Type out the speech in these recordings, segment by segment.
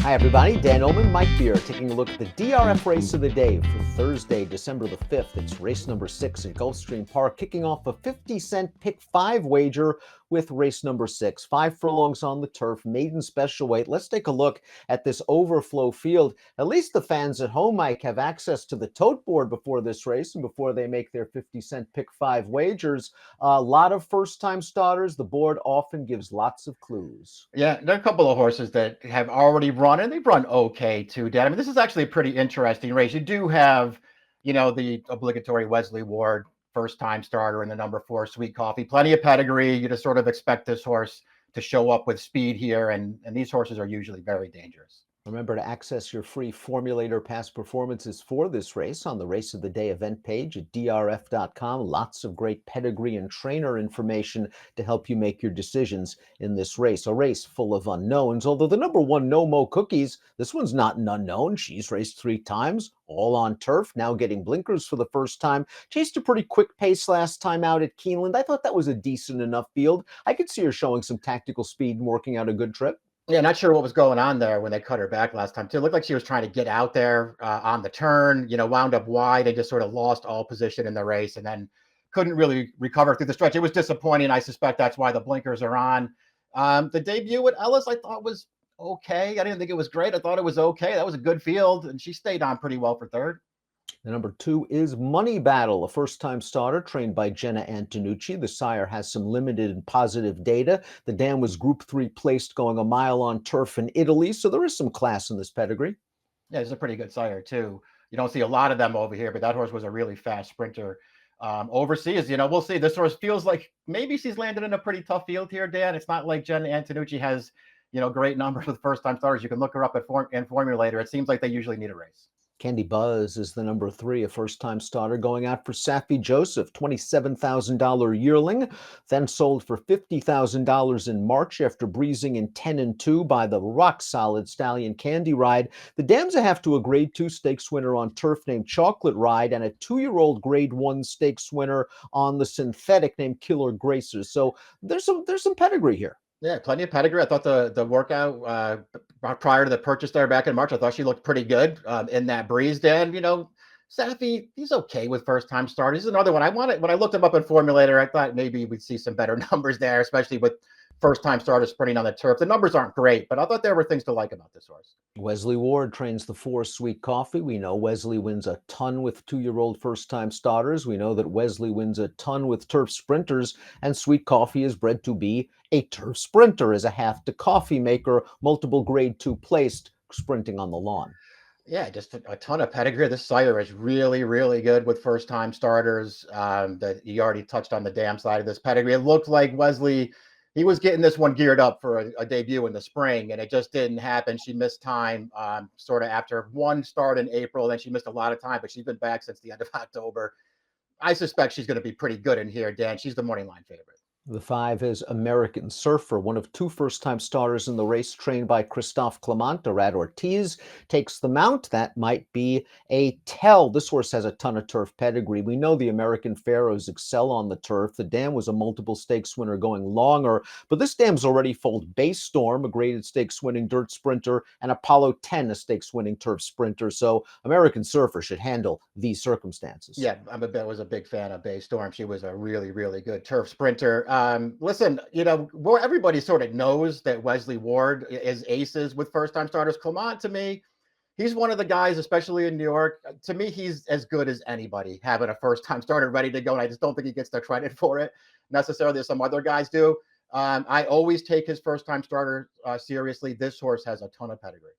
Hi, everybody. Dan Illman, Mike Beer, taking a look at the DRF race of the day for Thursday, December the 5th. It's race number 6 at Gulfstream Park, kicking off a 50-cent pick 5 wager with race number 6. 5 furlongs on the turf, maiden special weight. Let's take a look at this overflow field. At least the fans at home, Mike, have access to the tote board before this race and before they make their 50-cent pick 5 wagers. A lot of first-time starters. The board often gives lots of clues. Yeah, there are a couple of horses that have already run, and they've run okay too, Dan. I mean, this is actually a pretty interesting race. You do have, the obligatory Wesley Ward first-time starter in the number 4 Sweet Coffee. Plenty of pedigree. You just sort of expect this horse to show up with speed here, and these horses are usually very dangerous. Remember to access your free Formulator past performances for this race on the Race of the Day event page at DRF.com. Lots of great pedigree and trainer information to help you make your decisions in this race. A race full of unknowns, although the number 1 No Mo Cookies, this one's not an unknown. She's raced 3 times, all on turf, now getting blinkers for the first time. Chased a pretty quick pace last time out at Keeneland. I thought that was a decent enough field. I could see her showing some tactical speed and working out a good trip. Yeah, not sure what was going on there when they cut her back last time, too. It looked like she was trying to get out there on the turn, wound up wide and just sort of lost all position in the race and then couldn't really recover through the stretch. It was disappointing. I suspect that's why the blinkers are on. The debut at Ellis, I thought was okay. I didn't think it was great. I thought it was okay. That was a good field, and she stayed on pretty well for third. The number 2 is Money Battle, a first-time starter trained by Jenna Antonucci. The sire has some limited and positive data. The dam was Group 3 placed going a mile on turf in Italy, so there is some class in this pedigree. Yeah, he's a pretty good sire, too. You don't see a lot of them over here, but that horse was a really fast sprinter. Overseas, we'll see. This horse feels like maybe she's landed in a pretty tough field here, Dan. It's not like Jenna Antonucci has, great numbers with first-time starters. You can look her up at Formulator. It seems like they usually need a race. Candy Buzz is the number 3, a first-time starter going out for Safi Joseph, $27,000 yearling, then sold for $50,000 in March after breezing in 10-2 by the rock-solid stallion Candy Ride. The dam's have to a Grade 2 stakes winner on turf named Chocolate Ride and a 2-year-old Grade 1 stakes winner on the synthetic named Killer Graces. So there's some pedigree here. Yeah, plenty of pedigree. I thought the workout prior to the purchase there back in March, I thought she looked pretty good in that breeze. Dan, Safi, he's okay with first-time starters. He's another one. When I looked him up in Formulator, I thought maybe we'd see some better numbers there, especially with first-time starters sprinting on the turf. The numbers aren't great, but I thought there were things to like about this horse. Wesley Ward trains the 4 Sweet Coffee. We know Wesley wins a ton with 2-year-old first-time starters. We know that Wesley wins a ton with turf sprinters, and Sweet Coffee is bred to be a turf sprinter, as a half to coffee maker, multiple Grade 2 placed, sprinting on the lawn. Yeah, just a ton of pedigree. This sire is really, really good with first-time starters. That you already touched on the dam side of this pedigree. It looked like Wesley, he was getting this one geared up for a debut in the spring, and it just didn't happen. She missed time sort of after one start in April. Then she missed a lot of time, but she's been back since the end of October. I suspect she's going to be pretty good in here, Dan. She's the morning line favorite. The 5 is American Surfer, one of 2 first-time starters in the race, trained by Christophe Clermont. Arad Ortiz takes the mount. That might be a tell. This horse has a ton of turf pedigree. We know the American Pharaohs excel on the turf. The dam was a multiple stakes winner going longer, but this dam's already foaled Base Storm, a graded stakes winning dirt sprinter, and Apollo 10, a stakes winning turf sprinter. So American Surfer should handle these circumstances. Yeah, I was a big fan of Base Storm. She was a really, really good turf sprinter. Listen, everybody sort of knows that Wesley Ward is aces with first-time starters. Clermont, to me, he's one of the guys, especially in New York. To me, he's as good as anybody having a first-time starter ready to go, and I just don't think he gets the credit for it necessarily as some other guys do. I always take his first-time starter seriously. This horse has a ton of pedigree.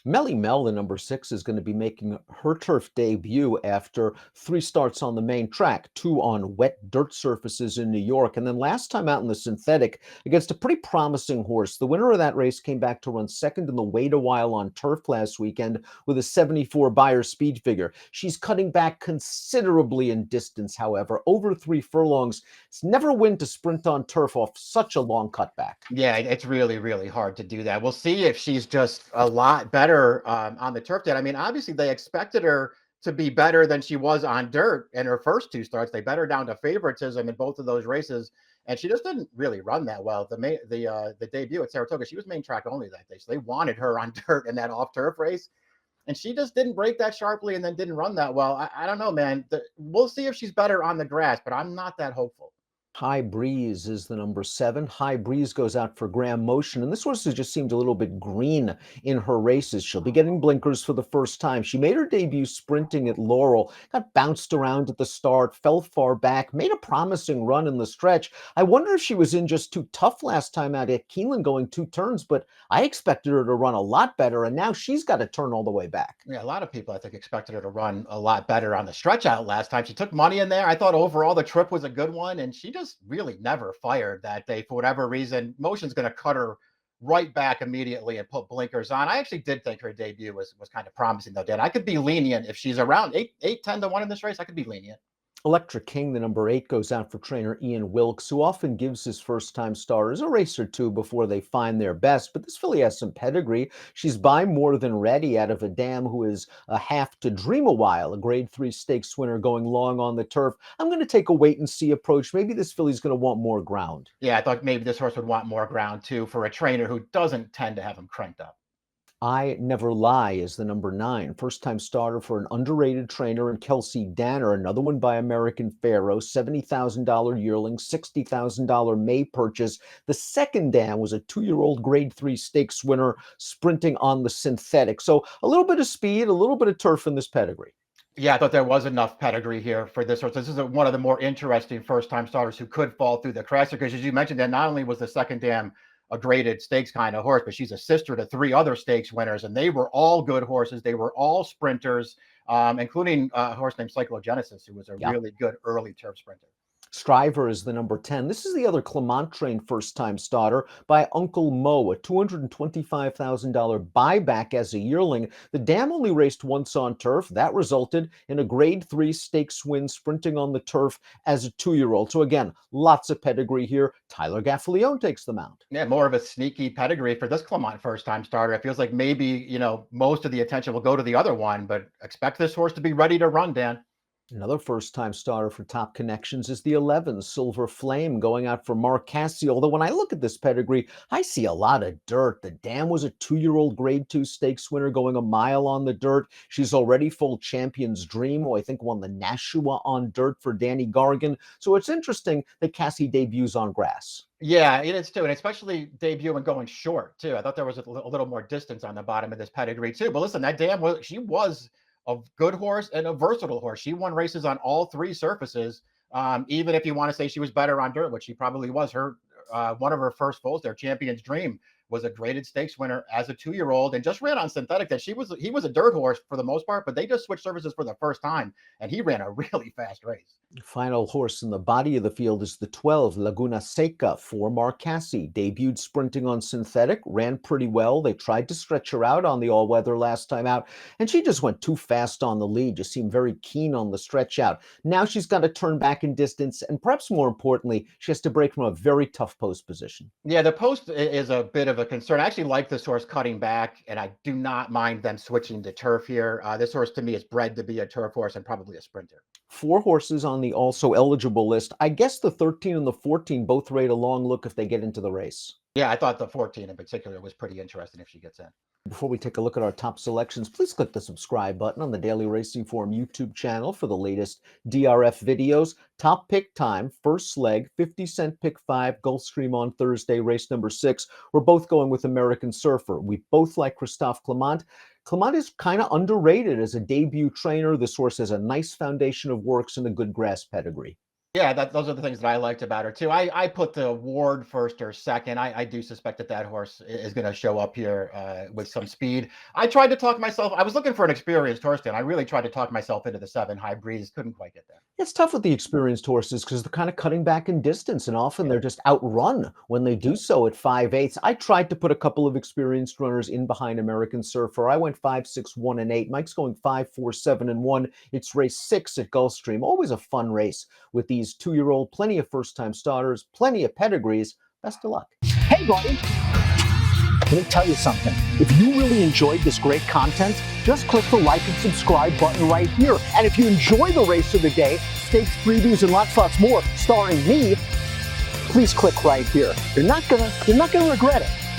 Melly Mel, the number 6, is going to be making her turf debut after 3 starts on the main track, 2 on wet dirt surfaces in New York, and then last time out in the synthetic against a pretty promising horse. The winner of that race came back to run second in the wait a while on turf last weekend with a 74 Beyer speed figure. She's cutting back considerably in distance, however, over 3 furlongs. It's never a win to sprint on turf off such a long cutback. Yeah, it's really, really hard to do that. We'll see if she's just a lot better on the turf. I mean, obviously they expected her to be better than she was on dirt in her first 2 starts. They bet her down to favoritism in both of those races and she just didn't really run that well. The debut at Saratoga, she was main track only that day, so they wanted her on dirt in that off turf race, and she just didn't break that sharply, and then didn't run that well. I don't know, man. We'll see if she's better on the grass, but I'm not that hopeful. High Breeze is the number 7. High Breeze goes out for Graham Motion, and this horse has just seemed a little bit green in her races. She'll be getting blinkers for the first time. She made her debut sprinting at Laurel, got bounced around at the start, fell far back, made a promising run in the stretch. I wonder if she was in just too tough last time out at Keeneland going 2 turns, but I expected her to run a lot better, and now she's got to turn all the way back. Yeah, a lot of people, I think, expected her to run a lot better on the stretch out last time. She took money in there. I thought overall the trip was a good one, and she just really never fired that day for whatever reason. Motion's going to cut her right back immediately and put blinkers on. I actually did think her debut was kind of promising, though, Dan. I could be lenient if she's around 10 to 1 in this race. I could be lenient. Electric King, the number 8, goes out for trainer Ian Wilkes, who often gives his first-time starters a race or two before they find their best. But this filly has some pedigree. She's by more than ready out of a dam who is a half to Dream a While, a Grade 3 stakes winner going long on the turf. I'm going to take a wait-and-see approach. Maybe this filly's going to want more ground. Yeah, I thought maybe this horse would want more ground, too, for a trainer who doesn't tend to have him cranked up. I Never Lie is the number 9. First-time starter for an underrated trainer in Kelsey Danner, another one by American Pharoah, $70,000 yearling, $60,000 May purchase. The second dam was a 2-year-old Grade 3 stakes winner sprinting on the synthetic. So a little bit of speed, a little bit of turf in this pedigree. Yeah, I thought there was enough pedigree here for this horse. This is one of the more interesting first-time starters who could fall through the cracks, because as you mentioned, that not only was the second dam a graded stakes kind of horse, but she's a sister to 3 other stakes winners, and they were all good horses. They were all sprinters, including a horse named Cyclogenesis, who was a really good early turf sprinter. Striver is the number 10. This is the other Clermont trained first-time starter by Uncle Mo, a $225,000 buyback as a yearling. The dam only raced once on turf. That resulted in a Grade 3 stakes win sprinting on the turf as a 2-year-old. So again, lots of pedigree here. Tyler Gaffalione takes the mount. Yeah, more of a sneaky pedigree for this Clermont first-time starter. It feels like maybe, most of the attention will go to the other one, but expect this horse to be ready to run, Dan. Another first-time starter for Top Connections is the 11, Silver Flame, going out for Mark Casse. Although when I look at this pedigree, I see a lot of dirt. The dam was a 2-year-old Grade 2 stakes winner going a mile on the dirt. She's already full Champion's Dream, who I think won the Nashua on dirt for Danny Gargan. So it's interesting that Casse debuts on grass. Yeah, it is too, and especially debuting going short too. I thought there was a little more distance on the bottom of this pedigree too. But listen, that dam she was a good horse and a versatile horse. She won races on all 3 surfaces. Even if you want to say she was better on dirt, which she probably was. Her one of her first foals there, Champion's Dream, was a graded stakes winner as a 2-year-old, and just ran on synthetic. That he was a dirt horse for the most part, but they just switched surfaces for the first time, and he ran a really fast race. Final horse in the body of the field is the 12, Laguna Seca, for Mark Casse. Debuted sprinting on synthetic, ran pretty well. They tried to stretch her out on the all-weather last time out, and she just went too fast on the lead, just seemed very keen on the stretch out. Now she's got to turn back in distance, and perhaps more importantly, she has to break from a very tough post position. Yeah, the post is a bit of a concern. I actually like this horse cutting back, and I do not mind them switching to turf here. This horse, to me, is bred to be a turf horse and probably a sprinter. 4 horses on the also eligible list. I guess the 13 and the 14 both rate a long look if they get into the race. Yeah, I thought the 14 in particular was pretty interesting if she gets in. Before we take a look at our top selections, please click the subscribe button on the Daily Racing Forum YouTube channel for the latest DRF videos. Top pick time, first leg, 50-cent pick 5, Gulfstream on Thursday, race number 6. We're both going with American Surfer. We both like Christophe Clermont. Clermont is kind of underrated as a debut trainer. This horse has a nice foundation of works and a good grass pedigree. Yeah, those are the things that I liked about her too. I put the Ward first or second. I do suspect that horse is going to show up here with some speed. I tried to talk myself. I was looking for an experienced horse, Dan. I really tried to talk myself into the 7, High Breeze. Couldn't quite get there. It's tough with the experienced horses because they're kind of cutting back in distance, and often they're just outrun when they do so at 5/8. I tried to put a couple of experienced runners in behind American Surfer. I went 5, 6, 1, and 8. Mike's going 5, 4, 7, and 1. It's race 6 at Gulfstream. Always a fun race with these 2-year-old, plenty of first-time starters, plenty of pedigrees. Best of luck. Hey, buddy. Let me tell you something. If you really enjoyed this great content, just click the like and subscribe button right here. And if you enjoy the race of the day, stakes previews and lots more starring me, please click right here. You're not gonna regret it.